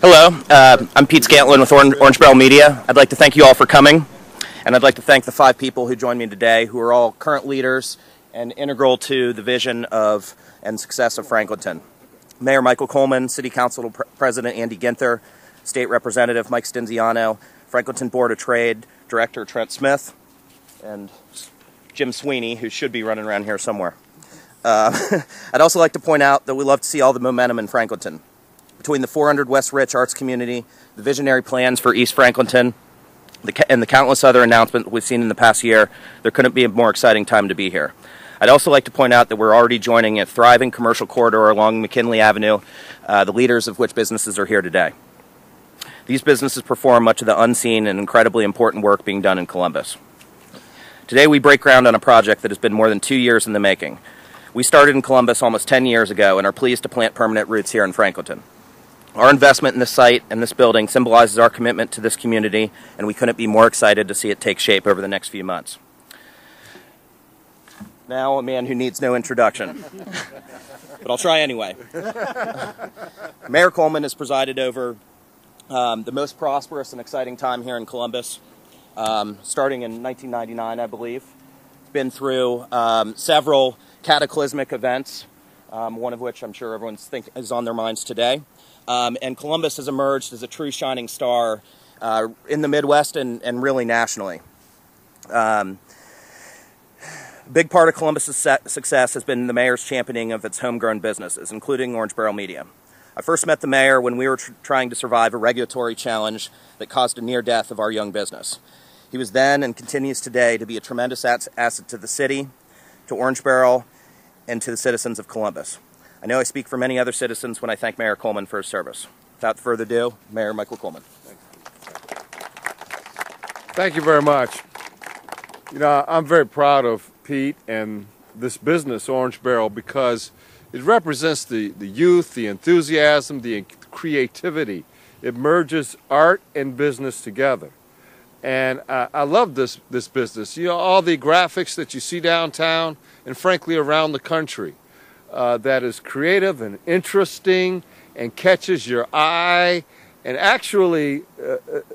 Hello, I'm Pete Scantlin with Orange Barrel Media. I'd like to thank you all for coming, and I'd like to thank the 5 people who joined me today, who are all current leaders and integral to the vision of and success of Franklinton. Mayor Michael Coleman, City Council President Andy Ginther, State Representative Mike Stinziano, Franklinton Board of Trade Director Trent Smith, and Jim Sweeney, who should be running around here somewhere. I'd also like to point out that we love to see all the momentum in Franklinton. Between the 400 West Rich arts community, the visionary plans for East Franklinton, and the countless other announcements we've seen in the past year, there couldn't be a more exciting time to be here. I'd also like to point out that we're already joining a thriving commercial corridor along McKinley Avenue, the leaders of which businesses are here today. These businesses perform much of the unseen and incredibly important work being done in Columbus. Today we break ground on a project that has been more than 2 years in the making. We started in Columbus almost 10 years ago and are pleased to plant permanent roots here in Franklinton. Our investment in this site and this building symbolizes our commitment to this community, and we couldn't be more excited to see it take shape over the next few months. Now, a man who needs no introduction, but I'll try anyway. Mayor Coleman has presided over the most prosperous and exciting time here in Columbus, starting in 1999, I believe. It's been through several cataclysmic events, one of which I'm sure everyone's is on their minds today. And Columbus has emerged as a true shining star in the Midwest and really nationally. A big part of Columbus's success has been the mayor's championing of its homegrown businesses, including Orange Barrel Media. I first met the mayor when we were trying to survive a regulatory challenge that caused a near death of our young business. He was then and continues today to be a tremendous asset to the city, to Orange Barrel, and to the citizens of Columbus. I know I speak for many other citizens when I thank Mayor Coleman for his service. Without further ado, Mayor Michael Coleman. Thank you very much. You know, I'm very proud of Pete and this business, Orange Barrel, because it represents the youth, the enthusiasm, the creativity. It merges art and business together. And I love this business. You know, all the graphics that you see downtown and frankly around the country. That is creative and interesting and catches your eye and actually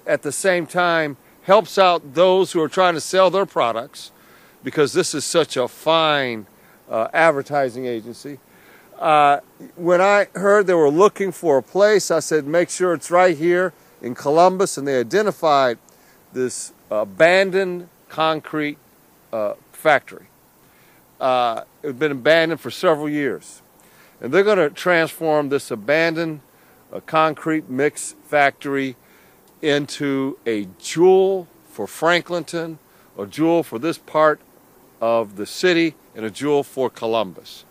at the same time helps out those who are trying to sell their products, because this is such a fine advertising agency. When I heard they were looking for a place, I said make sure it's right here in Columbus, and they identified this abandoned concrete factory. It's been abandoned for several years. And they're going to transform this abandoned concrete mix factory into a jewel for Franklinton, a jewel for this part of the city, and a jewel for Columbus.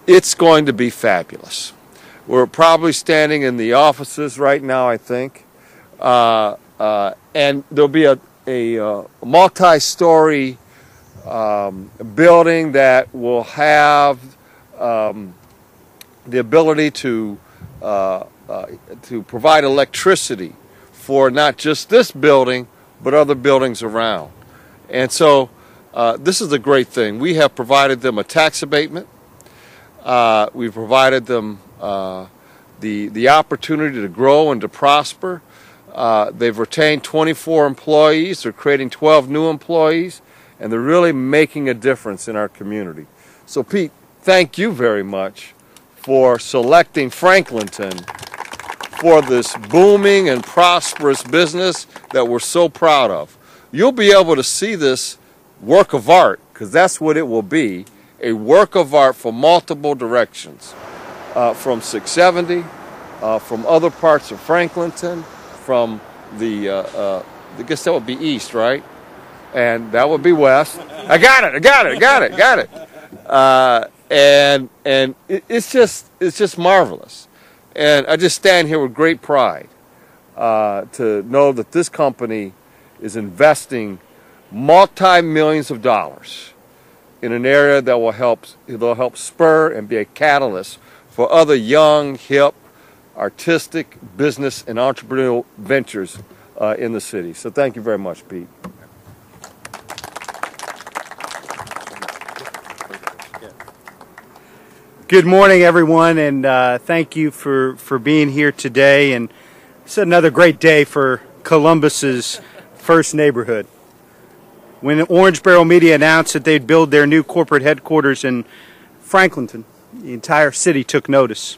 It's going to be fabulous. We're probably standing in the offices right now, I think. And there'll be a multi-story building that will have the ability to provide electricity for not just this building, but other buildings around. And so this is a great thing. We have provided them a tax abatement. We've provided them the opportunity to grow and to prosper. They've retained 24 employees. They're creating 12 new employees. And they're really making a difference in our community. So Pete, thank you very much for selecting Franklinton for this booming and prosperous business that we're so proud of. You'll be able to see this work of art, because that's what it will be, a work of art from multiple directions, from 670, from other parts of Franklinton, from I guess that would be east, right? And that would be west. I got it. And it's just marvelous. And I just stand here with great pride to know that this company is investing multi-millions of dollars in an area that will help spur and be a catalyst for other young, hip, artistic business and entrepreneurial ventures in the city. So thank you very much, Pete. Good morning, everyone, and thank you for being here today. And it's another great day for Columbus's first neighborhood. When Orange Barrel Media announced that they'd build their new corporate headquarters in Franklinton, the entire city took notice.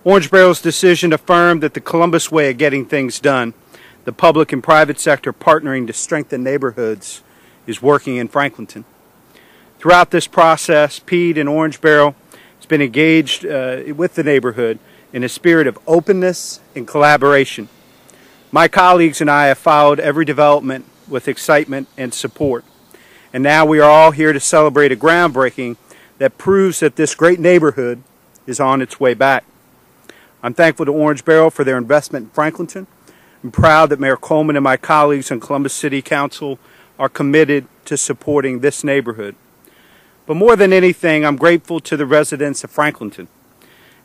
Orange Barrel's decision affirmed that the Columbus way of getting things done, the public and private sector partnering to strengthen neighborhoods, is working in Franklinton. Throughout this process, Pete and Orange Barrel has been engaged with the neighborhood in a spirit of openness and collaboration. My colleagues and I have followed every development with excitement and support. And now we are all here to celebrate a groundbreaking that proves that this great neighborhood is on its way back. I'm thankful to Orange Barrel for their investment in Franklinton. I'm proud that Mayor Coleman and my colleagues on Columbus City Council are committed to supporting this neighborhood. But more than anything, I'm grateful to the residents of Franklinton.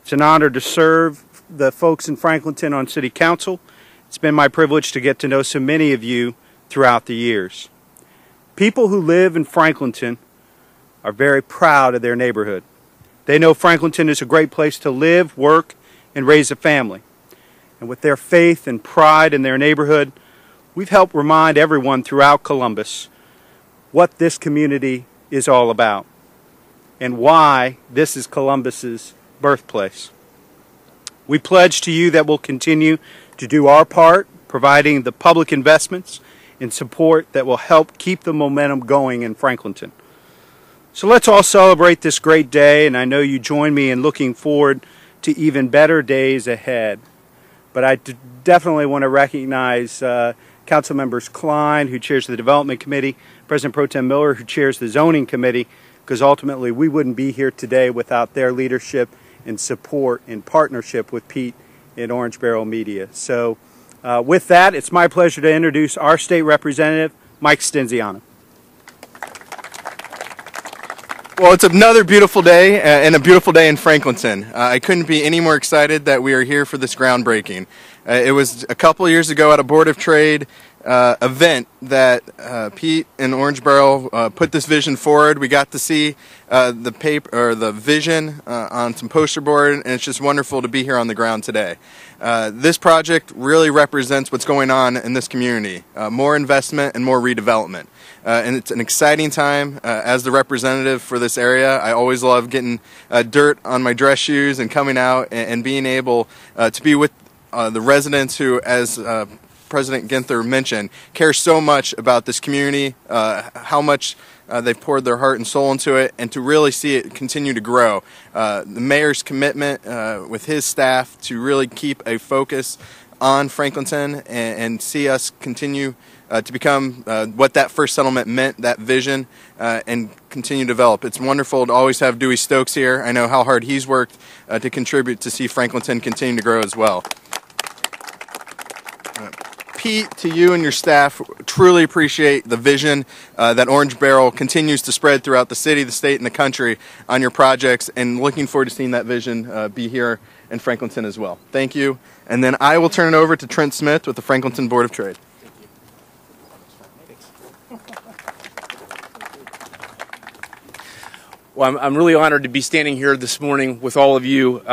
It's an honor to serve the folks in Franklinton on City Council. It's been my privilege to get to know so many of you throughout the years. People who live in Franklinton are very proud of their neighborhood. They know Franklinton is a great place to live, work, and raise a family. And with their faith and pride in their neighborhood, we've helped remind everyone throughout Columbus what this community is all about and why this is Columbus's birthplace. We pledge to you that we'll continue to do our part, providing the public investments and support that will help keep the momentum going in Franklinton. So let's all celebrate this great day, and I know you join me in looking forward to even better days ahead. But I definitely want to recognize Council Members Klein, who chairs the Development Committee, President Pro Tem Miller, who chairs the Zoning Committee, because ultimately we wouldn't be here today without their leadership and support in partnership with Pete and Orange Barrel Media. So with that, it's my pleasure to introduce our state representative, Mike Stinziano. Well, it's another beautiful day and a beautiful day in Franklinton. I couldn't be any more excited that we are here for this groundbreaking. It was a couple of years ago at a Board of Trade event that Pete and Orange Barrel put this vision forward. We got to see the paper or the vision on some poster board, and it's just wonderful to be here on the ground today. This project really represents what's going on in this community. More investment and more redevelopment. And it's an exciting time as the representative for this area. I always love getting dirt on my dress shoes and coming out and being able to be with the residents who, as President Ginther mentioned, care so much about this community, how much they've poured their heart and soul into it, and to really see it continue to grow. The mayor's commitment with his staff to really keep a focus on Franklinton and see us continue to become what that first settlement meant, that vision, and continue to develop. It's wonderful to always have Dewey Stokes here. I know how hard he's worked to contribute to see Franklinton continue to grow as well. Pete, to you and your staff, truly appreciate the vision that Orange Barrel continues to spread throughout the city, the state, and the country on your projects, and looking forward to seeing that vision be here in Franklinton as well. Thank you. And then I will turn it over to Trent Smith with the Franklinton Board of Trade. Well, I'm really honored to be standing here this morning with all of you.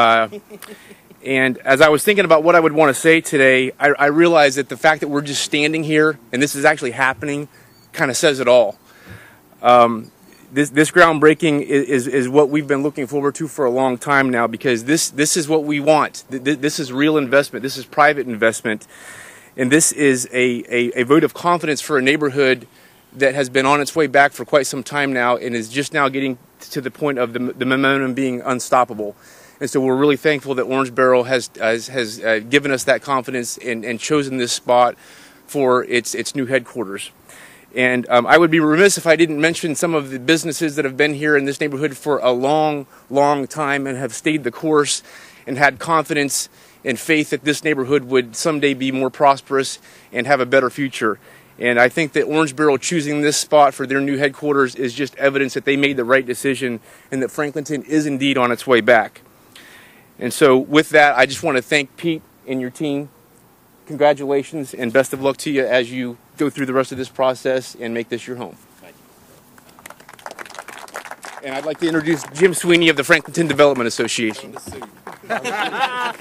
And as I was thinking about what I would want to say today, I realized that the fact that we're just standing here and this is actually happening kind of says it all. This groundbreaking is what we've been looking forward to for a long time now, because this is what we want. This is real investment. This is private investment. And this is a vote of confidence for a neighborhood that has been on its way back for quite some time now and is just now getting to the point of the momentum being unstoppable. And so we're really thankful that Orange Barrel has given us that confidence and chosen this spot for its new headquarters. And I would be remiss if I didn't mention some of the businesses that have been here in this neighborhood for a long, long time and have stayed the course and had confidence and faith that this neighborhood would someday be more prosperous and have a better future. And I think that Orange Barrel choosing this spot for their new headquarters is just evidence that they made the right decision and that Franklinton is indeed on its way back. And so with that, I just want to thank Pete and your team. Congratulations and best of luck to you as you go through the rest of this process and make this your home. And I'd like to introduce Jim Sweeney of the Franklinton Development Association. I've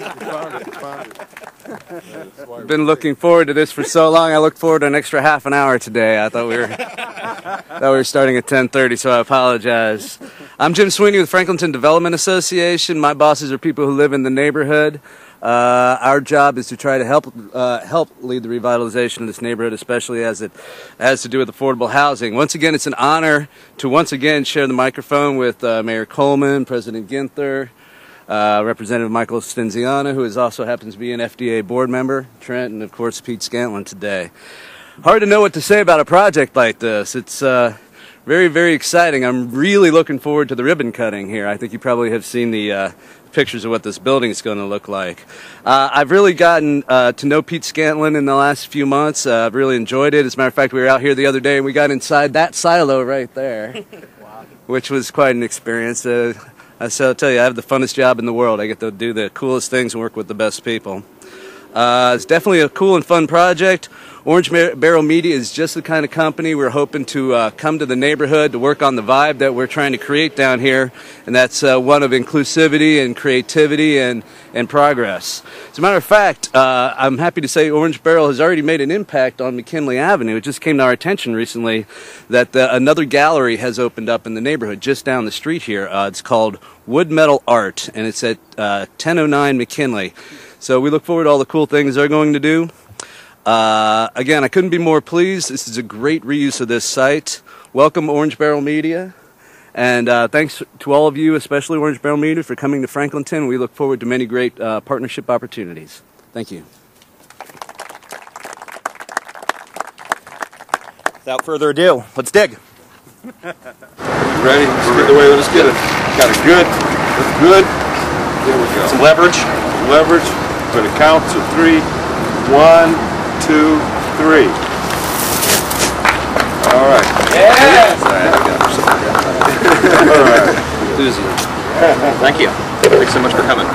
been looking forward to this for so long. I looked forward to an extra half an hour today. I thought we were starting at 10:30, so I apologize. I'm Jim Sweeney with Franklinton Development Association. My bosses are people who live in the neighborhood. Our job is to try to help lead the revitalization of this neighborhood, especially as it has to do with affordable housing. Once again, it's an honor to once again share the microphone with Mayor Coleman, President Ginther, Representative Michael Stinziano, who also happens to be an FDA board member, Trent, and of course Pete Scantlin today. Hard to know what to say about a project like this. It's very, very exciting. I'm really looking forward to the ribbon cutting here. I think you probably have seen the pictures of what this building is going to look like. I've really gotten to know Pete Scantlin in the last few months. I've really enjoyed it. As a matter of fact, we were out here the other day and we got inside that silo right there, which was quite an experience. I'll tell you, I have the funnest job in the world. I get to do the coolest things and work with the best people. It's definitely a cool and fun project. Orange Barrel Media is just the kind of company we're hoping to come to the neighborhood to work on the vibe that we're trying to create down here, and that's one of inclusivity and creativity and progress. As a matter of fact, I'm happy to say Orange Barrel has already made an impact on McKinley Avenue. It just came to our attention recently that another gallery has opened up in the neighborhood just down the street here. It's called Wood Metal Art, and it's at 1009 McKinley. So we look forward to all the cool things they're going to do. Again, I couldn't be more pleased. This is a great reuse of this site. Welcome, Orange Barrel Media. And thanks to all of you, especially Orange Barrel Media, for coming to Franklinton. We look forward to many great partnership opportunities. Thank you. Without further ado, let's dig. Ready? Let's get away. Let's get it. Got it good. That's good. There we go. Some leverage. Leverage. Going to count to 3. 1, 2, 3. All right. Yeah. All right. Thank you. Thanks so much for coming.